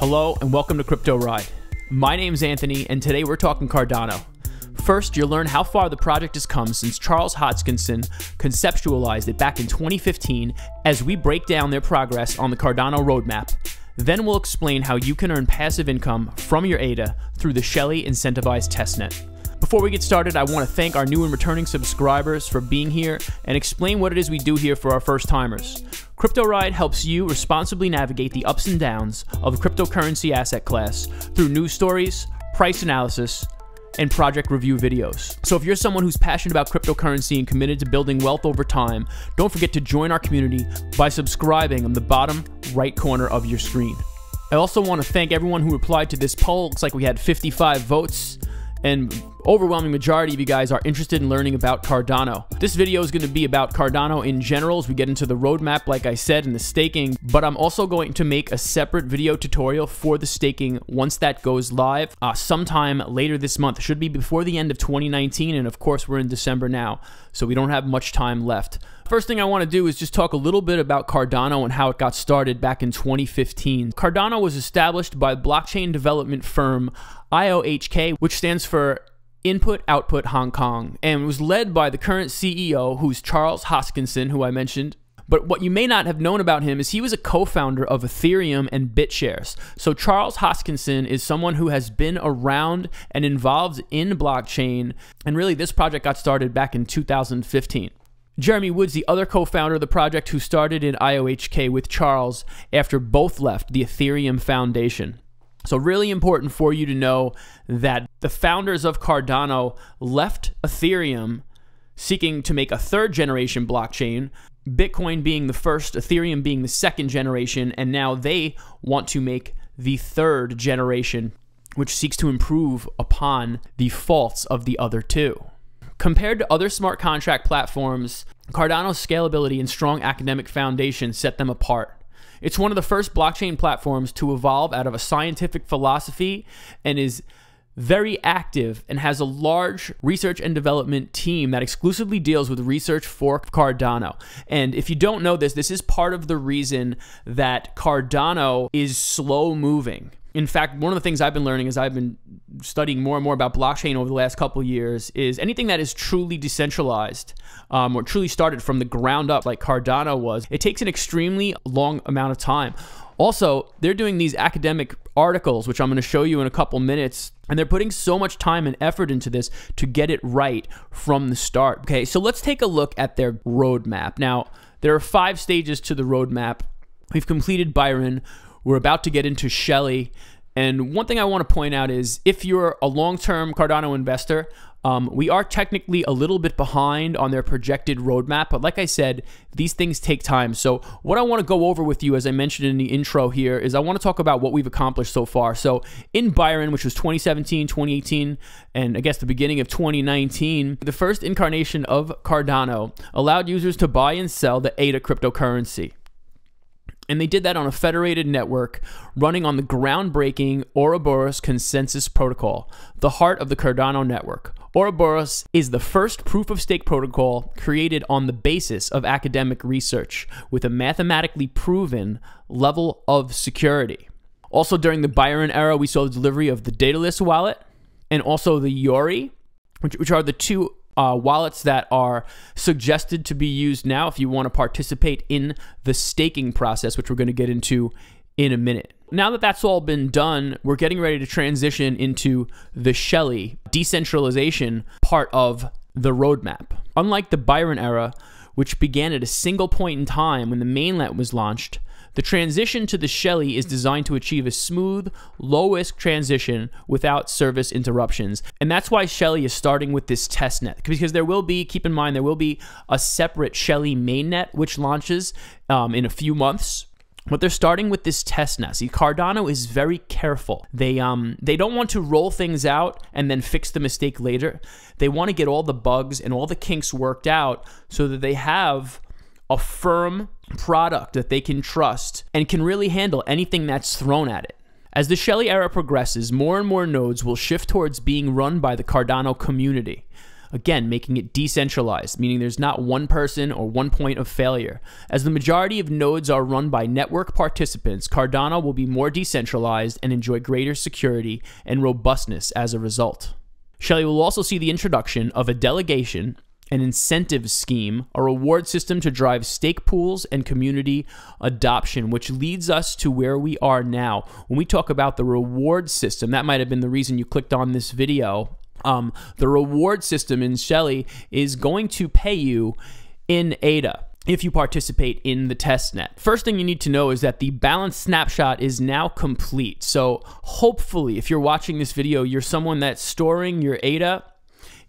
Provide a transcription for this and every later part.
Hello and welcome to Crypto Ride. My name's Anthony and today we're talking Cardano. First, you'll learn how far the project has come since Charles Hoskinson conceptualized it back in 2015 as we break down their progress on the Cardano Roadmap. Then we'll explain how you can earn passive income from your ADA through the Shelly Incentivized testnet. Before we get started, I want to thank our new and returning subscribers for being here and explain what it is we do here for our first timers. Crypto Ride helps you responsibly navigate the ups and downs of the cryptocurrency asset class through news stories, price analysis, and project review videos. So if you're someone who's passionate about cryptocurrency and committed to building wealth over time, don't forget to join our community by subscribing on the bottom right corner of your screen. I also want to thank everyone who replied to this poll. Looks like we had 55 votes. And overwhelming majority of you guys are interested in learning about Cardano. This video is going to be about Cardano in general as we get into the roadmap, like I said, and the staking, but I'm also going to make a separate video tutorial for the staking once that goes live sometime later this month. It should be before the end of 2019, and of course we're in December now, so we don't have much time left. First thing I want to do is just talk a little bit about Cardano and how it got started back in 2015. Cardano was established by blockchain development firm IOHK, which stands for Input Output Hong Kong, and was led by the current CEO, who's Charles Hoskinson, who I mentioned. But what you may not have known about him is he was a co-founder of Ethereum and BitShares. So Charles Hoskinson is someone who has been around and involved in blockchain, and really this project got started back in 2015. Jeremy Woods, the other co-founder of the project who started in IOHK with Charles after both left the Ethereum Foundation. So really important for you to know that the founders of Cardano left Ethereum seeking to make a third generation blockchain, Bitcoin being the first, Ethereum being the second generation, and now they want to make the third generation, which seeks to improve upon the faults of the other two. Compared to other smart contract platforms, Cardano's scalability and strong academic foundation set them apart. It's one of the first blockchain platforms to evolve out of a scientific philosophy and is very active and has a large research and development team that exclusively deals with research for Cardano. And if you don't know this, this is part of the reason that Cardano is slow moving. In fact, one of the things I've been learning as I've been studying more and more about blockchain over the last couple of years is anything that is truly decentralized or truly started from the ground up like Cardano was, it takes an extremely long amount of time. Also, they're doing these academic articles, which I'm going to show you in a couple minutes, and they're putting so much time and effort into this to get it right from the start. Okay, so let's take a look at their roadmap. Now, there are 5 stages to the roadmap. We've completed Byron. We're about to get into Shelly. And one thing I want to point out is if you're a long-term Cardano investor, we are technically a little bit behind on their projected roadmap. But like I said, these things take time. So what I want to go over with you, as I mentioned in the intro here, is I want to talk about what we've accomplished so far. So in Byron, which was 2017, 2018, and I guess the beginning of 2019, the first incarnation of Cardano allowed users to buy and sell the ADA cryptocurrency. And they did that on a federated network running on the groundbreaking Ouroboros consensus protocol, the heart of the Cardano network. Ouroboros is the first proof-of-stake protocol created on the basis of academic research with a mathematically proven level of security. Also during the Byron era, we saw the delivery of the Daedalus wallet and also the Yori, which are the two wallets that are suggested to be used now if you want to participate in the staking process, which we're going to get into in a minute. Now that that's all been done, we're getting ready to transition into the Shelly Decentralization part of the roadmap. Unlike the Byron era, which began at a single point in time when the mainnet was launched, the transition to the Shelly is designed to achieve a smooth, low-risk transition without service interruptions. And that's why Shelly is starting with this testnet, because there will be, keep in mind, there will be a separate Shelly mainnet which launches in a few months. But they're starting with this testnet. See, Cardano is very careful. They don't want to roll things out and then fix the mistake later. They want to get all the bugs and all the kinks worked out so that they have a firm product that they can trust and can really handle anything that's thrown at it. As the Shelly era progresses, more and more nodes will shift towards being run by the Cardano community. again, making it decentralized, meaning there's not one person or one point of failure. As the majority of nodes are run by network participants, Cardano will be more decentralized and enjoy greater security and robustness as a result. Shelly will also see the introduction of a delegation, an incentive scheme, a reward system to drive stake pools and community adoption, which leads us to where we are now. When we talk about the reward system, that might have been the reason you clicked on this video. The reward system in Shelly is going to pay you in ADA if you participate in the testnet. First thing you need to know is that the balance snapshot is now complete. So hopefully, if you're watching this video, you're someone that's storing your ADA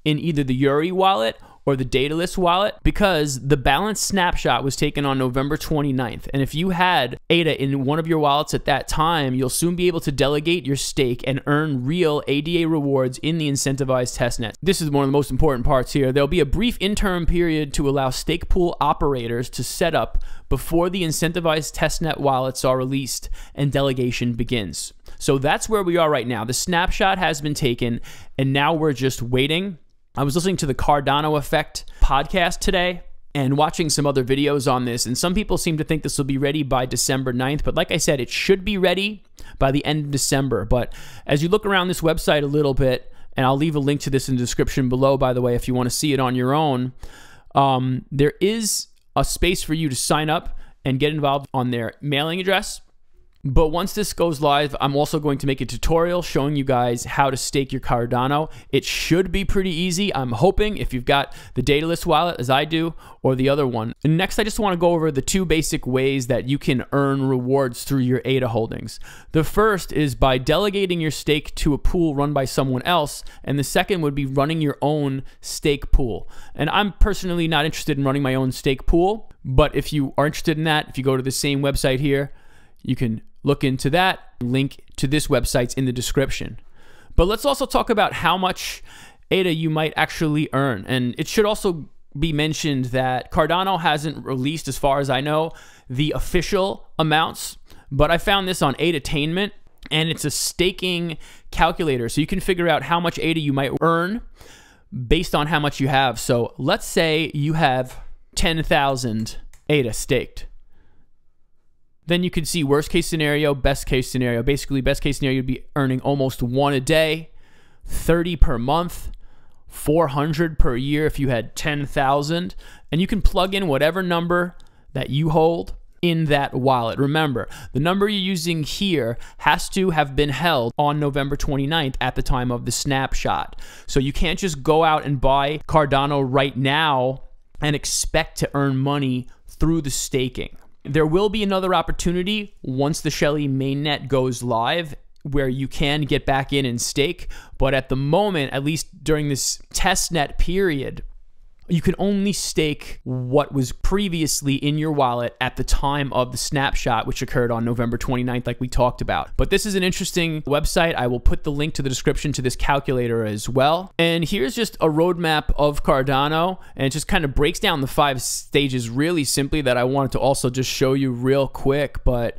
in either the Yuri wallet or the Daedalus wallet, because the balance snapshot was taken on November 29th. And if you had ADA in one of your wallets at that time, you'll soon be able to delegate your stake and earn real ADA rewards in the incentivized testnet. This is one of the most important parts here. There'll be a brief interim period to allow stake pool operators to set up before the incentivized testnet wallets are released and delegation begins. So that's where we are right now. The snapshot has been taken, and now we're just waiting. I was listening to the Cardano Effect podcast today and watching some other videos on this, and some people seem to think this will be ready by December 9th, but like I said, it should be ready by the end of December. But as you look around this website a little bit, and I'll leave a link to this in the description below, by the way, if you want to see it on your own, there is a space for you to sign up and get involved on their mailing address. But once this goes live, I'm also going to make a tutorial showing you guys how to stake your Cardano. It should be pretty easy, I'm hoping, if you've got the Daedalus wallet, as I do, or the other one. And next, I just want to go over the two basic ways that you can earn rewards through your ADA holdings. The first is by delegating your stake to a pool run by someone else, and the second would be running your own stake pool. And I'm personally not interested in running my own stake pool, but if you are interested in that, if you go to the same website here, you can look into that. Link to this website's in the description. But let's also talk about how much ADA you might actually earn. And it should also be mentioned that Cardano hasn't released, as far as I know, the official amounts, but I found this on Adatainment, and it's a staking calculator. So you can figure out how much ADA you might earn based on how much you have. So let's say you have 10,000 ADA staked. Then you can see worst case scenario, best case scenario. Basically, best case scenario, you'd be earning almost 1 a day, 30 per month, 400 per year if you had 10,000. And you can plug in whatever number that you hold in that wallet. Remember, the number you're using here has to have been held on November 29th at the time of the snapshot. So you can't just go out and buy Cardano right now and expect to earn money through the staking. There will be another opportunity once the Shelly mainnet goes live where you can get back in and stake, but at the moment, at least during this testnet period, you can only stake what was previously in your wallet at the time of the snapshot, which occurred on November 29th, like we talked about. But this is an interesting website. I will put the link to the description to this calculator as well. And here's just a roadmap of Cardano, and it just kind of breaks down the 5 stages really simply that I wanted to also just show you real quick. But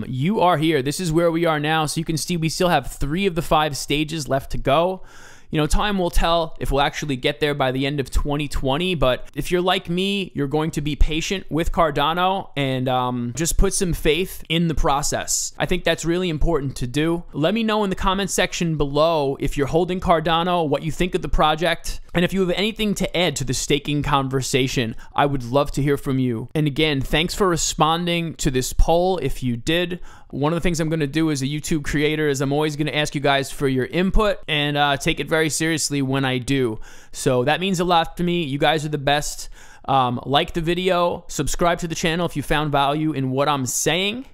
you are here. This is where we are now. So you can see we still have 3 of the 5 stages left to go. You know, time will tell if we'll actually get there by the end of 2020, but if you're like me, you're going to be patient with Cardano and just put some faith in the process. I think that's really important to do. Let me know in the comment section below if you're holding Cardano, what you think of the project, and if you have anything to add to the staking conversation. I would love to hear from you. And again, thanks for responding to this poll if you did. One of the things I'm going to do as a YouTube creator is I'm always going to ask you guys for your input and take it very seriously when I do. So that means a lot to me. You guys are the best. Like the video, subscribe to the channel if you found value in what I'm saying.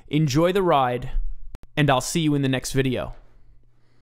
Enjoy the ride, and I'll see you in the next video.